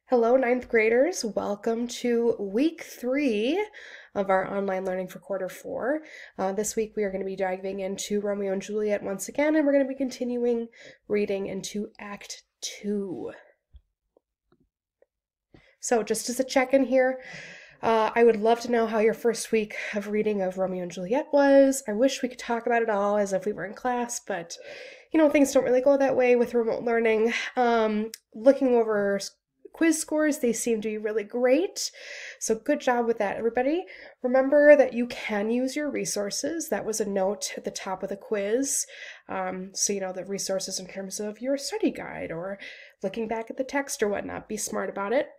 Hello, ninth graders. Welcome to week 3 of our online learning for quarter 4. This week we are going to be diving into Romeo and Juliet once again, and we're going to be continuing reading into Act 2. So just as a check-in here, I would love to know how your first week of reading of Romeo and Juliet was. I wish we could talk about it all as if we were in class, but things don't really go that way with remote learning. Looking over quiz scores, they seem to be really great. So good job with that, everybody. Remember that you can use your resources. That was a note at the top of the quiz. So the resources in terms of your study guide or looking back at the text or whatnot. Be smart about it.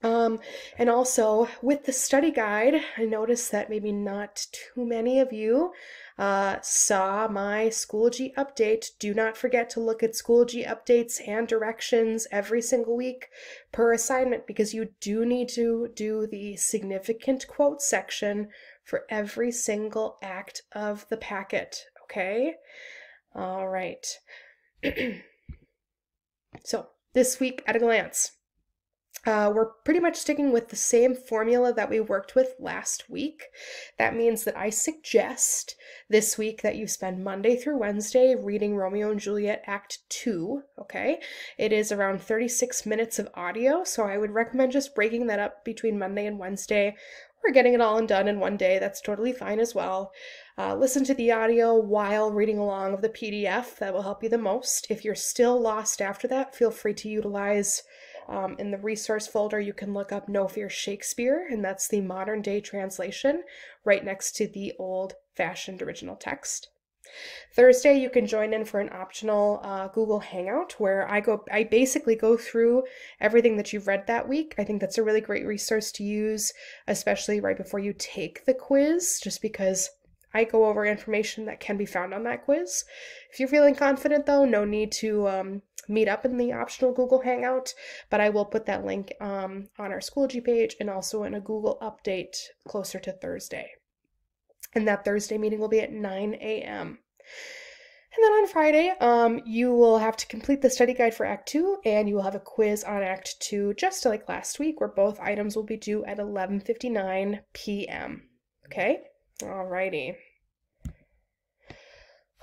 And also with the study guide, I noticed that maybe not too many of you saw my Schoology update. Do not forget to look at Schoology updates and directions every single week per assignment because you do need to do the significant quote section for every single act of the packet, okay? All right. So this week at a glance. We're pretty much sticking with the same formula that we worked with last week. That means that I suggest this week that you spend Monday through Wednesday reading Romeo and Juliet Act 2, okay? It is around 36 minutes of audio, so I would recommend just breaking that up between Monday and Wednesday or getting it all done in one day. That's totally fine as well. Listen to the audio while reading along with the PDF. That will help you the most. If you're still lost after that, feel free to utilize in the resource folder, you can look up No Fear Shakespeare, and that's the modern day translation right next to the old-fashioned original text. Thursday, you can join in for an optional Google Hangout where I basically go through everything that you've read that week. I think that's a really great resource to use, especially right before you take the quiz, just because I go over information that can be found on that quiz. If you're feeling confident, though, no need to meet up in the optional Google Hangout, but I will put that link on our Schoology page and also in a Google update closer to Thursday. And that Thursday meeting will be at 9 a.m. And then on Friday, you will have to complete the study guide for Act 2, and you will have a quiz on Act 2, just like last week, where both items will be due at 11:59 p.m. Okay? Alrighty.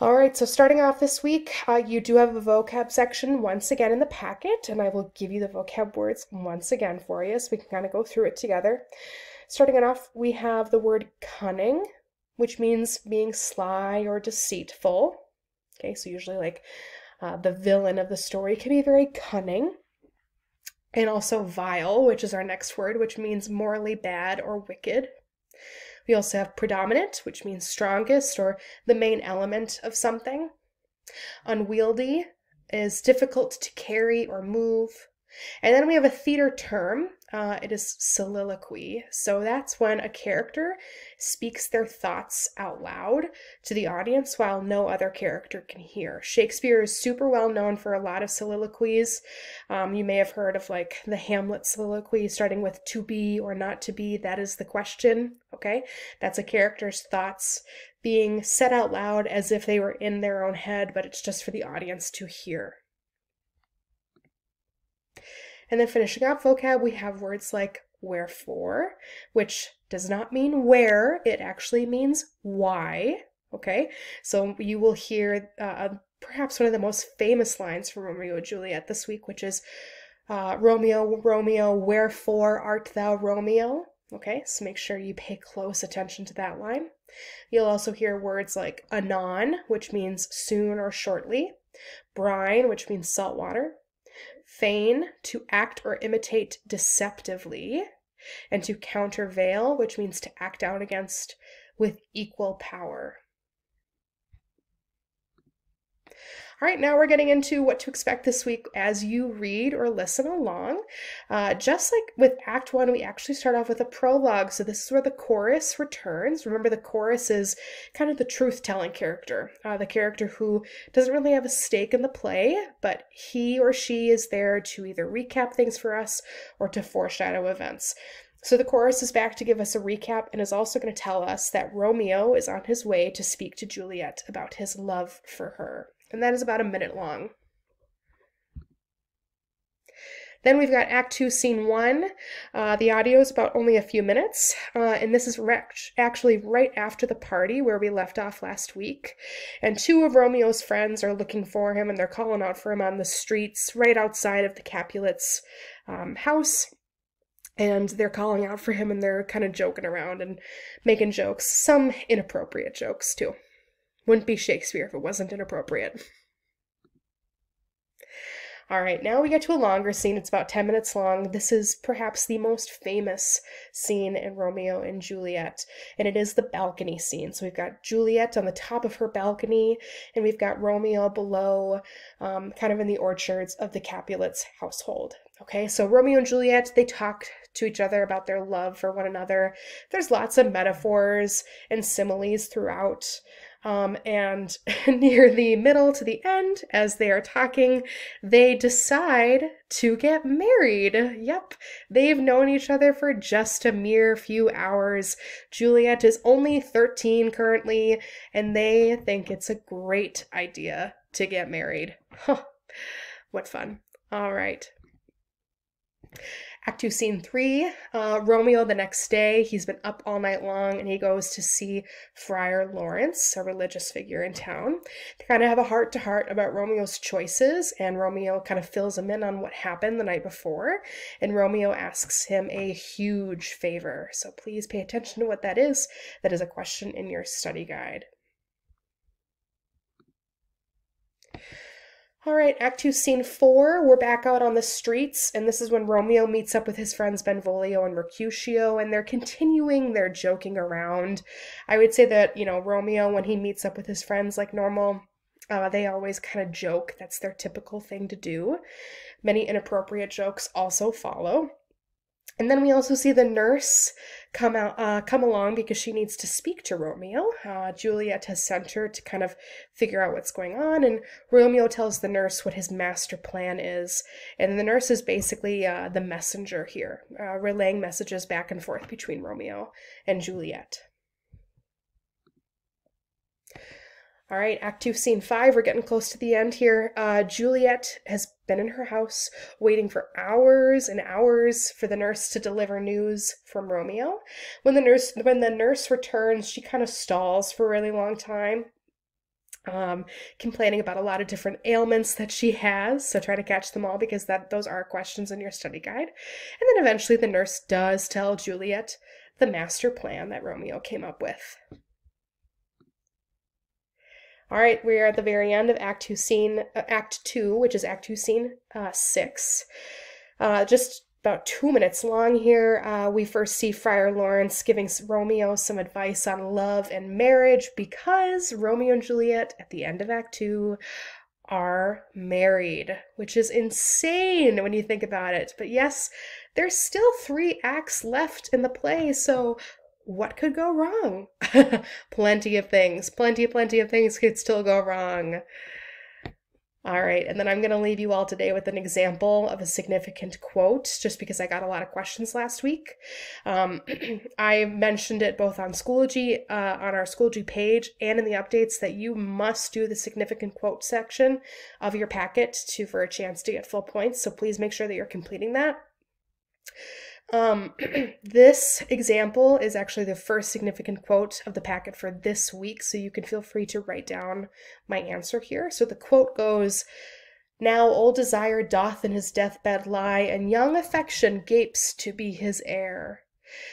All right, so starting off this week, you do have a vocab section once again in the packet, and I will give you the vocab words once again for you so we can kind of go through it together. Starting it off, we have the word cunning, which means being sly or deceitful. Okay, so usually like the villain of the story can be very cunning. And also vile, which is our next word, which means morally bad or wicked. We also have predominant, which means strongest or the main element of something. Unwieldy is difficult to carry or move. And then we have a theater term. It is soliloquy. So that's when a character speaks their thoughts out loud to the audience while no other character can hear. Shakespeare is super well known for a lot of soliloquies. You may have heard of like the Hamlet soliloquy starting with to be or not to be. That is the question. Okay, that's a character's thoughts being said out loud as if they were in their own head, but it's just for the audience to hear. And then finishing up vocab, we have words like wherefore, which does not mean where, it actually means why. Okay, so you will hear perhaps one of the most famous lines from Romeo and Juliet this week, which is Romeo, Romeo, wherefore art thou Romeo? Okay, so make sure you pay close attention to that line. You'll also hear words like anon, which means soon or shortly, brine, which means salt water, feign, to act or imitate deceptively, and to countervail, which means to act out against with equal power. All right, now we're getting into what to expect this week as you read or listen along. Just like with Act 1, we actually start off with a prologue. So this is where the chorus returns. Remember, the chorus is kind of the truth-telling character, the character who doesn't really have a stake in the play, but he or she is there to either recap things for us or to foreshadow events. So the chorus is back to give us a recap and is also going to tell us that Romeo is on his way to speak to Juliet about his love for her. And that is about a minute long. Then we've got Act 2, Scene 1. The audio is about only a few minutes, and this is actually right after the party where we left off last week. And two of Romeo's friends are looking for him, and they're calling out for him on the streets right outside of the Capulets' house. And they're calling out for him, and they're kind of joking around and making jokes, some inappropriate jokes too. Wouldn't be Shakespeare if it wasn't inappropriate. All right, now we get to a longer scene. It's about 10 minutes long. This is perhaps the most famous scene in Romeo and Juliet, and it is the balcony scene. So we've got Juliet on the top of her balcony, and we've got Romeo below, kind of in the orchards of the Capulets' household. Okay, so Romeo and Juliet, they talk to each other about their love for one another. There's lots of metaphors and similes throughout. And near the middle to the end, as they are talking, they decide to get married. Yep, they've known each other for just a mere few hours. Juliet is only 13 currently, and they think it's a great idea to get married. Huh, what fun. All right. Act 2, Scene 3, Romeo the next day, he's been up all night long, and he goes to see Friar Lawrence, a religious figure in town, to kind of have a heart-to-heart about Romeo's choices, and Romeo kind of fills him in on what happened the night before, and Romeo asks him a huge favor, so please pay attention to what that is. That is a question in your study guide. All right, Act 2, Scene 4, we're back out on the streets, and this is when Romeo meets up with his friends Benvolio and Mercutio, and they're continuing their joking around. I would say that, Romeo, when he meets up with his friends like normal, they always kind of joke. That's their typical thing to do. Many inappropriate jokes also follow. And then we also see the nurse come along because she needs to speak to Romeo. Juliet has sent her to kind of figure out what's going on, and Romeo tells the nurse what his master plan is. And the nurse is basically the messenger here, relaying messages back and forth between Romeo and Juliet. All right, Act 2, Scene 5, we're getting close to the end here. Juliet has been in her house waiting for hours and hours for the nurse to deliver news from Romeo. When the nurse returns, she kind of stalls for a really long time, complaining about a lot of different ailments that she has, so try to catch them all because those are questions in your study guide. And then eventually the nurse does tell Juliet the master plan that Romeo came up with. All right, we are at the very end of Act 2, which is Act 2, Scene 6. Just about 2 minutes long here. We first see Friar Lawrence giving Romeo some advice on love and marriage because Romeo and Juliet at the end of Act 2 are married, which is insane when you think about it. But yes, there's still 3 acts left in the play, so what could go wrong? Plenty of things. Plenty of things could still go wrong. All right, and then I'm going to leave you all today with an example of a significant quote, just because I got a lot of questions last week. I mentioned it both on Schoology, on our Schoology page, and in the updates that you must do the significant quote section of your packet for a chance to get full points, so please make sure that you're completing that. This example is actually the first significant quote of the packet for this week, so you can feel free to write down my answer here. So the quote goes, "Now old desire doth in his deathbed lie, and young affection gapes to be his heir."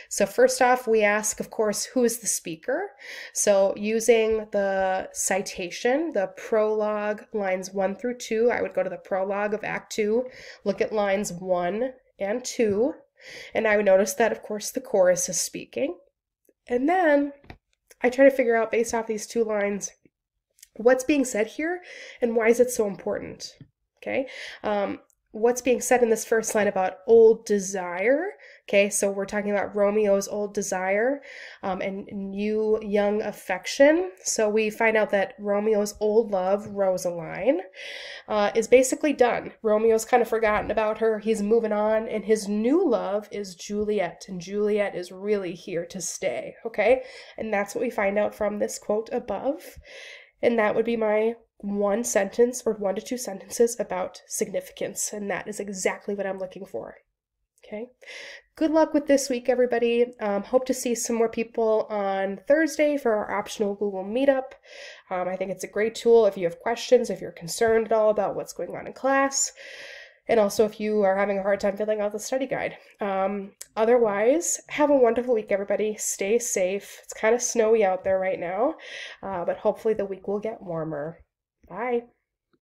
So first off, we ask, of course, who is the speaker? So using the citation, the prologue, lines 1 through 2, I would go to the prologue of Act 2, look at lines 1 and 2, and I would notice that, of course, the chorus is speaking. And then I try to figure out, based off these 2 lines, what's being said here and why is it so important? Okay, what's being said in this first line about old desire? Okay, so we're talking about Romeo's old desire and new young affection. So we find out that Romeo's old love, Rosaline, is basically done. Romeo's kind of forgotten about her. He's moving on, and his new love is Juliet, and Juliet is really here to stay. Okay, and that's what we find out from this quote above. And that would be my one sentence or 1 to 2 sentences about significance, and that is exactly what I'm looking for. Okay. Good luck with this week, everybody. Hope to see some more people on Thursday for our optional Google Meetup. I think it's a great tool if you have questions, if you're concerned at all about what's going on in class, and also if you are having a hard time filling out the study guide. Otherwise, have a wonderful week, everybody. Stay safe. It's kind of snowy out there right now, but hopefully the week will get warmer. Bye.